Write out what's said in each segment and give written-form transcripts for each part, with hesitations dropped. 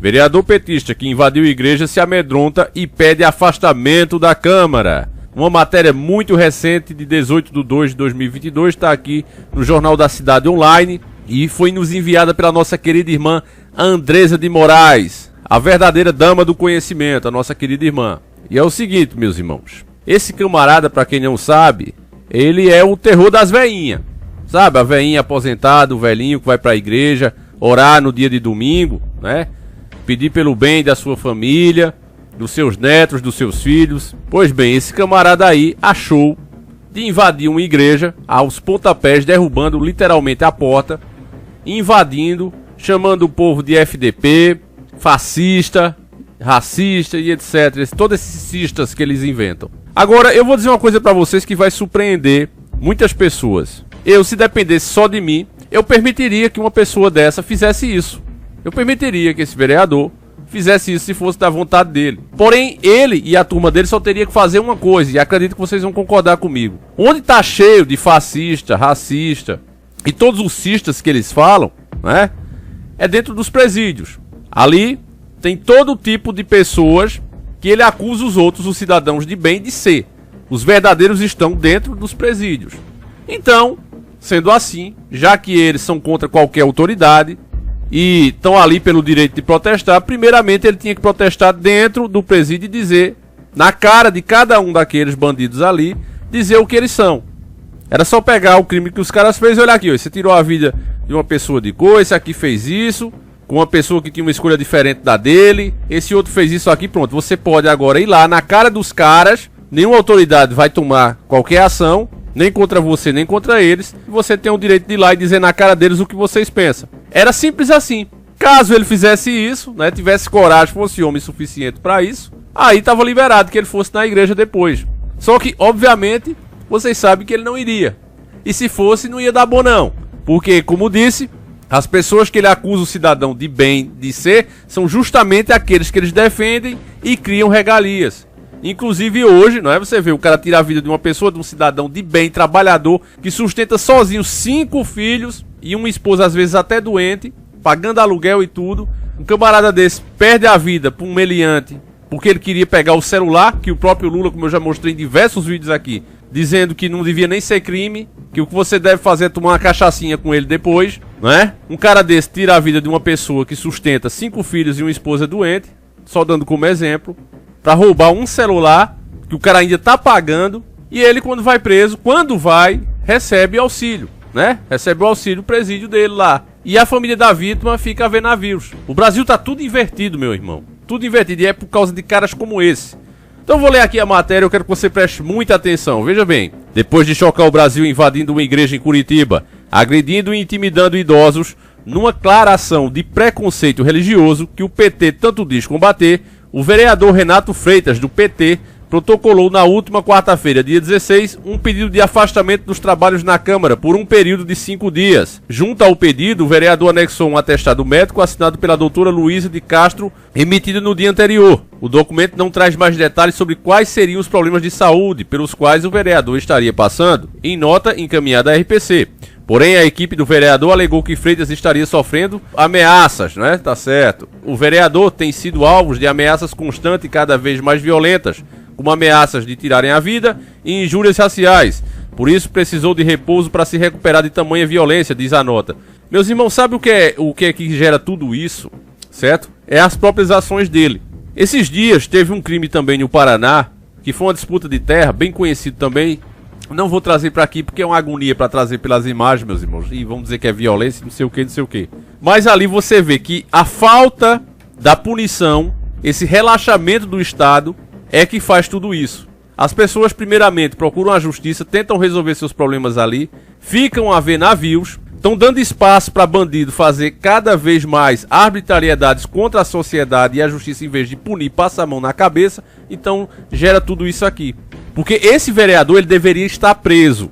Vereador petista que invadiu igreja se amedronta e pede afastamento da Câmara. Uma matéria muito recente de 18/2/2022 está aqui no Jornal da Cidade Online e foi nos enviada pela nossa querida irmã Andresa de Moraes, a verdadeira dama do conhecimento, a nossa querida irmã. E é o seguinte, meus irmãos, esse camarada, para quem não sabe, ele é o terror das veinhas. Sabe, a veinha aposentada, o velhinho que vai para a igreja, orar no dia de domingo, né? Pedir pelo bem da sua família, dos seus netos, dos seus filhos. Pois bem, esse camarada aí achou de invadir uma igreja aos pontapés, derrubando literalmente a porta, invadindo, chamando o povo de FDP, fascista, racista e etc. Todos esses cistas que eles inventam. Agora, eu vou dizer uma coisa pra vocês que vai surpreender muitas pessoas. Eu, se dependesse só de mim, eu permitiria que uma pessoa dessa fizesse isso. Eu permitiria que esse vereador fizesse isso se fosse da vontade dele. Porém, ele e a turma dele só teria que fazer uma coisa, e acredito que vocês vão concordar comigo. Onde tá cheio de fascista, racista e todos os cistas que eles falam, né? É dentro dos presídios. Ali tem todo tipo de pessoas que ele acusa os outros, os cidadãos de bem, de ser. Os verdadeiros estão dentro dos presídios. Então, sendo assim, já que eles são contra qualquer autoridade e estão ali pelo direito de protestar, primeiramente ele tinha que protestar dentro do presídio e dizer, na cara de cada um daqueles bandidos ali, dizer o que eles são. Era só pegar o crime que os caras fez e olhar aqui, ó, você tirou a vida de uma pessoa de cor, esse aqui fez isso, com uma pessoa que tinha uma escolha diferente da dele, esse outro fez isso aqui, pronto. Você pode agora ir lá na cara dos caras, nenhuma autoridade vai tomar qualquer ação, nem contra você, nem contra eles, e você tem o direito de ir lá e dizer na cara deles o que vocês pensam. Era simples assim. Caso ele fizesse isso, né, tivesse coragem, fosse homem suficiente para isso, aí estava liberado que ele fosse na igreja depois. Só que, obviamente, vocês sabem que ele não iria. E se fosse, não ia dar bom não. Porque, como disse, as pessoas que ele acusa o cidadão de bem de ser, são justamente aqueles que eles defendem e criam regalias. Inclusive hoje, não é? Você vê, o cara tira a vida de uma pessoa, de um cidadão de bem, trabalhador, que sustenta sozinho 5 filhos e uma esposa às vezes até doente, pagando aluguel e tudo. Um camarada desse perde a vida por um meliante, porque ele queria pegar o celular, que o próprio Lula, como eu já mostrei em diversos vídeos aqui, dizendo que não devia nem ser crime, que o que você deve fazer é tomar uma cachaçinha com ele depois, não é? Um cara desse tira a vida de uma pessoa que sustenta 5 filhos e uma esposa doente, só dando como exemplo, pra roubar um celular que o cara ainda tá pagando, e ele, quando vai preso, recebe auxílio, né? Recebe o auxílio presídio dele lá. E a família da vítima fica a ver navios. O Brasil tá tudo invertido, meu irmão. Tudo invertido, e é por causa de caras como esse. Então vou ler aqui a matéria, eu quero que você preste muita atenção. Veja bem, depois de chocar o Brasil invadindo uma igreja em Curitiba, agredindo e intimidando idosos, numa clara ação de preconceito religioso que o PT tanto diz combater, o vereador Renato Freitas, do PT, protocolou na última quarta-feira, dia 16, um pedido de afastamento dos trabalhos na Câmara por um período de 5 dias. Junto ao pedido, o vereador anexou um atestado médico assinado pela doutora Luísa de Castro, emitido no dia anterior. O documento não traz mais detalhes sobre quais seriam os problemas de saúde pelos quais o vereador estaria passando, em nota encaminhada à RPC. Porém, a equipe do vereador alegou que Freitas estaria sofrendo ameaças, né? Tá certo. O vereador tem sido alvo de ameaças constantes e cada vez mais violentas, como ameaças de tirarem a vida e injúrias raciais. Por isso, precisou de repouso para se recuperar de tamanha violência, diz a nota. Meus irmãos, sabe o que é que gera tudo isso, certo? É as próprias ações dele. Esses dias teve um crime também no Paraná, que foi uma disputa de terra, bem conhecido também. Não vou trazer para aqui porque é uma agonia para trazer pelas imagens, meus irmãos. E vamos dizer que é violência, não sei o que, não sei o que. Mas ali você vê que a falta da punição, esse relaxamento do Estado, é que faz tudo isso. As pessoas primeiramente procuram a justiça, tentam resolver seus problemas ali, ficam a ver navios, estão dando espaço para bandido fazer cada vez mais arbitrariedades contra a sociedade e a justiça, em vez de punir, passa a mão na cabeça. Então gera tudo isso aqui. Porque esse vereador, ele deveria estar preso.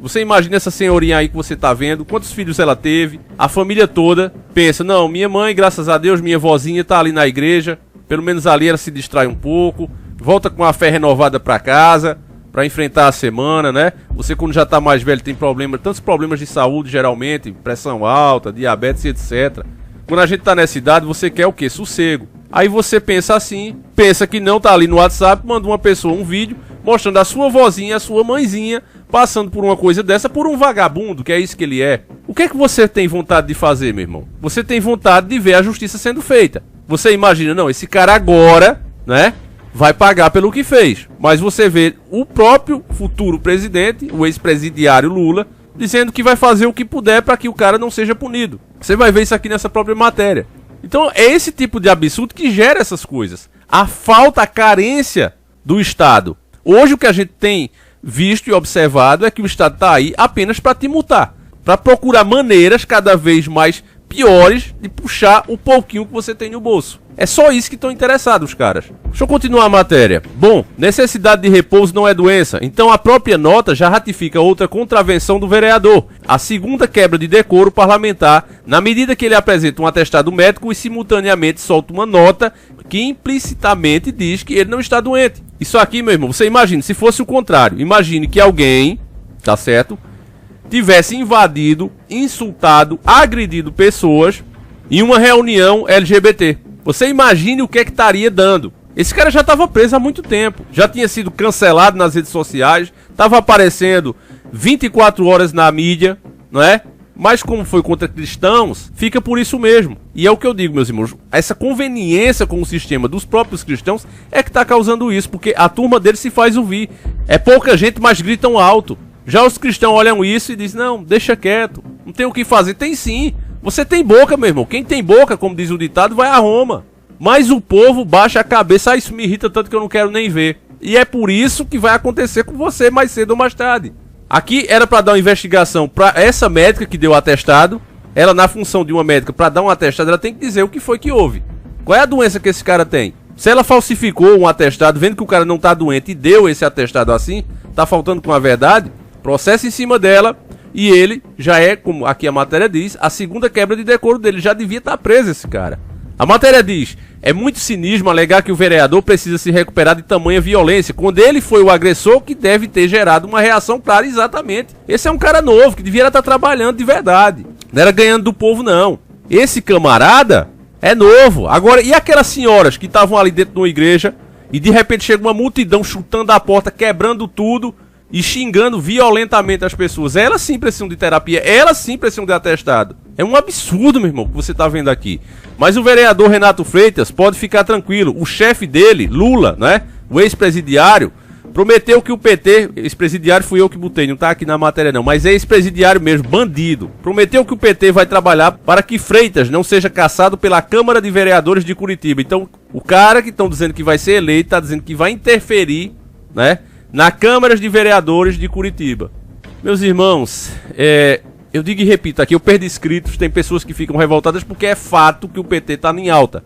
Você imagina essa senhorinha aí que você tá vendo, quantos filhos ela teve, a família toda pensa, não, minha mãe, graças a Deus, minha vozinha tá ali na igreja, pelo menos ali ela se distrai um pouco, volta com a fé renovada pra casa, pra enfrentar a semana, né? Você, quando já tá mais velho, tem tantos problemas de saúde, geralmente, pressão alta, diabetes e etc. Quando a gente tá nessa idade, você quer o quê? Sossego. Aí você pensa assim, pensa que não, tá ali no WhatsApp, manda uma pessoa um vídeo mostrando a sua vozinha, a sua mãezinha, passando por uma coisa dessa, por um vagabundo, que é isso que ele é. O que é que você tem vontade de fazer, meu irmão? Você tem vontade de ver a justiça sendo feita. Você imagina, não, esse cara agora, né, vai pagar pelo que fez. Mas você vê o próprio futuro presidente, o ex-presidiário Lula, dizendo que vai fazer o que puder para que o cara não seja punido. Você vai ver isso aqui nessa própria matéria. Então é esse tipo de absurdo que gera essas coisas. A falta, a carência do Estado. Hoje o que a gente tem visto e observado é que o Estado está aí apenas para te multar. Para procurar maneiras cada vez mais piores de puxar o pouquinho que você tem no bolso. É só isso que estão interessados os caras. Deixa eu continuar a matéria. Bom, necessidade de repouso não é doença. Então a própria nota já ratifica outra contravenção do vereador. A segunda quebra de decoro parlamentar, na medida que ele apresenta um atestado médico e simultaneamente solta uma nota que implicitamente diz que ele não está doente. Isso aqui, meu irmão, você imagina, se fosse o contrário. Imagine que alguém, tá certo, tivesse invadido, insultado, agredido pessoas em uma reunião LGBT. Você imagine o que é que estaria dando. Esse cara já estava preso há muito tempo. Já tinha sido cancelado nas redes sociais. Estava aparecendo 24 horas na mídia, não é? Mas como foi contra cristãos, fica por isso mesmo. E é o que eu digo, meus irmãos. Essa conveniência com o sistema dos próprios cristãos é que está causando isso. Porque a turma deles se faz ouvir. É pouca gente, mas gritam alto. Já os cristãos olham isso e dizem, não, deixa quieto. Não tem o que fazer. Tem sim. Você tem boca, meu irmão. Quem tem boca, como diz o ditado, vai a Roma. Mas o povo baixa a cabeça. Ah, isso me irrita tanto que eu não quero nem ver. E é por isso que vai acontecer com você mais cedo ou mais tarde. Aqui era para dar uma investigação para essa médica que deu o atestado. Ela, na função de uma médica, para dar um atestado, ela tem que dizer o que foi que houve. Qual é a doença que esse cara tem? Se ela falsificou um atestado, vendo que o cara não tá doente e deu esse atestado assim, tá faltando com a verdade, processo em cima dela. E ele já é, como aqui a matéria diz, a segunda quebra de decoro dele. Já devia estar preso esse cara. A matéria diz, é muito cinismo alegar que o vereador precisa se recuperar de tamanha violência, quando ele foi o agressor que deve ter gerado uma reação clara. Exatamente. Esse é um cara novo, que devia estar trabalhando de verdade. Não era ganhando do povo, não. Esse camarada é novo. Agora, e aquelas senhoras que estavam ali dentro de uma igreja e de repente chega uma multidão chutando a porta, quebrando tudo e xingando violentamente as pessoas? Elas sim precisam de terapia, elas sim precisam de atestado. É um absurdo, meu irmão, que você tá vendo aqui. Mas o vereador Renato Freitas pode ficar tranquilo. O chefe dele, Lula, né, o ex-presidiário, prometeu que o PT, ex-presidiário fui eu que botei, não tá aqui na matéria não, mas é ex-presidiário mesmo, bandido. Prometeu que o PT vai trabalhar para que Freitas não seja cassado pela Câmara de Vereadores de Curitiba. Então, o cara que estão dizendo que vai ser eleito, tá dizendo que vai interferir, né, na Câmara de Vereadores de Curitiba. Meus irmãos, eu digo e repito aqui, eu perdi inscritos, tem pessoas que ficam revoltadas porque é fato que o PT tá em alta.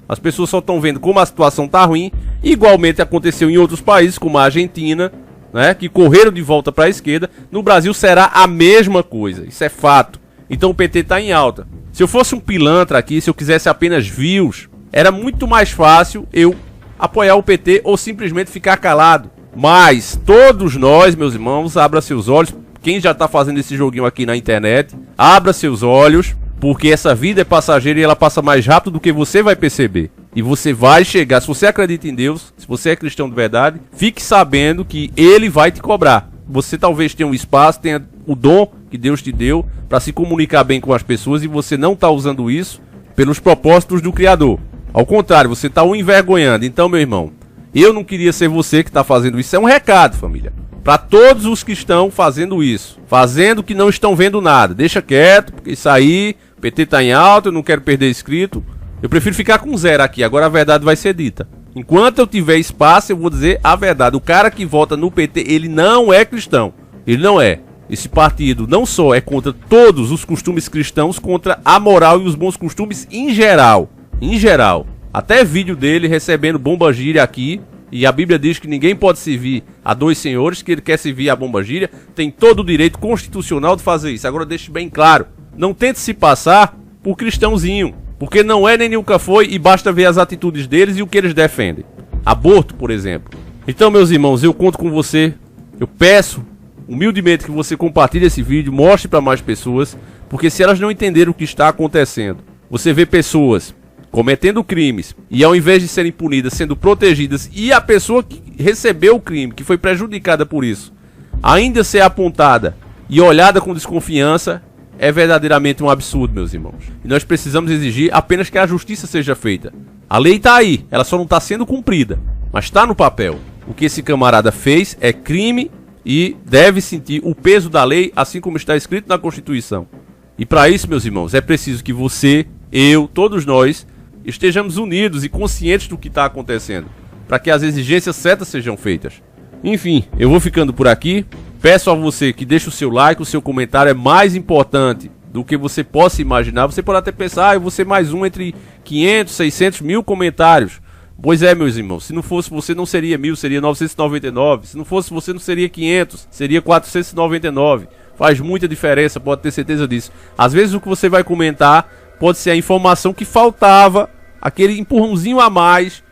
As pessoas só estão vendo como a situação tá ruim. Igualmente aconteceu em outros países, como a Argentina, né, que correram de volta para a esquerda. No Brasil será a mesma coisa, isso é fato. Então o PT tá em alta. Se eu fosse um pilantra aqui, se eu quisesse apenas views, era muito mais fácil eu apoiar o PT ou simplesmente ficar calado. Mas todos nós, meus irmãos, abra seus olhos. Quem já tá fazendo esse joguinho aqui na internet, abra seus olhos, porque essa vida é passageira e ela passa mais rápido do que você vai perceber. E você vai chegar, se você acredita em Deus, se você é cristão de verdade, fique sabendo que Ele vai te cobrar. Você talvez tenha um espaço, tenha o dom que Deus te deu para se comunicar bem com as pessoas e você não tá usando isso pelos propósitos do Criador. Ao contrário, você tá o envergonhando. Então, meu irmão, eu não queria ser você que está fazendo isso. É um recado, família, para todos os que estão fazendo isso, fazendo que não estão vendo nada. Deixa quieto, porque isso aí, o PT tá em alta, eu não quero perder inscrito. Eu prefiro ficar com zero aqui, agora a verdade vai ser dita. Enquanto eu tiver espaço, eu vou dizer a verdade. O cara que vota no PT, ele não é cristão. Ele não é. Esse partido não só é contra todos os costumes cristãos, contra a moral e os bons costumes em geral. Em geral. Até vídeo dele recebendo bomba gíria aqui. E a Bíblia diz que ninguém pode servir a dois senhores, que ele quer servir a bomba gíria. Tem todo o direito constitucional de fazer isso. Agora deixe bem claro. Não tente se passar por cristãozinho. Porque não é nem nunca foi e basta ver as atitudes deles e o que eles defendem. Aborto, por exemplo. Então, meus irmãos, eu conto com você. Eu peço humildemente que você compartilhe esse vídeo, mostre para mais pessoas. Porque se elas não entenderem o que está acontecendo, você vê pessoas cometendo crimes e ao invés de serem punidas, sendo protegidas, e a pessoa que recebeu o crime, que foi prejudicada por isso, ainda ser apontada e olhada com desconfiança, é verdadeiramente um absurdo, meus irmãos. E nós precisamos exigir apenas que a justiça seja feita. A lei está aí, ela só não está sendo cumprida, mas está no papel. O que esse camarada fez é crime e deve sentir o peso da lei, assim como está escrito na Constituição. E para isso, meus irmãos, é preciso que você, eu, todos nós, estejamos unidos e conscientes do que está acontecendo, para que as exigências certas sejam feitas. Enfim, eu vou ficando por aqui. Peço a você que deixe o seu like, o seu comentário é mais importante do que você possa imaginar. Você pode até pensar, eu vou ser mais um entre 500, 600 mil comentários. Pois é, meus irmãos, se não fosse você não seria 1000, seria 999. Se não fosse você não seria 500, seria 499. Faz muita diferença, pode ter certeza disso. Às vezes o que você vai comentar pode ser a informação que faltava, aquele empurrãozinho a mais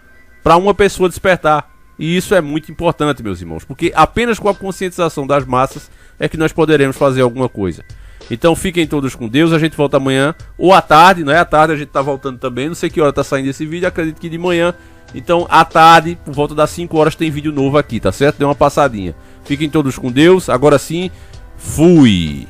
para uma pessoa despertar. E isso é muito importante, meus irmãos, porque apenas com a conscientização das massas é que nós poderemos fazer alguma coisa. Então fiquem todos com Deus, a gente volta amanhã, ou à tarde, não é? À tarde a gente tá voltando também, não sei que hora tá saindo esse vídeo, acredito que de manhã. Então à tarde, por volta das 5 horas tem vídeo novo aqui, tá certo? Dê uma passadinha. Fiquem todos com Deus, agora sim, fui!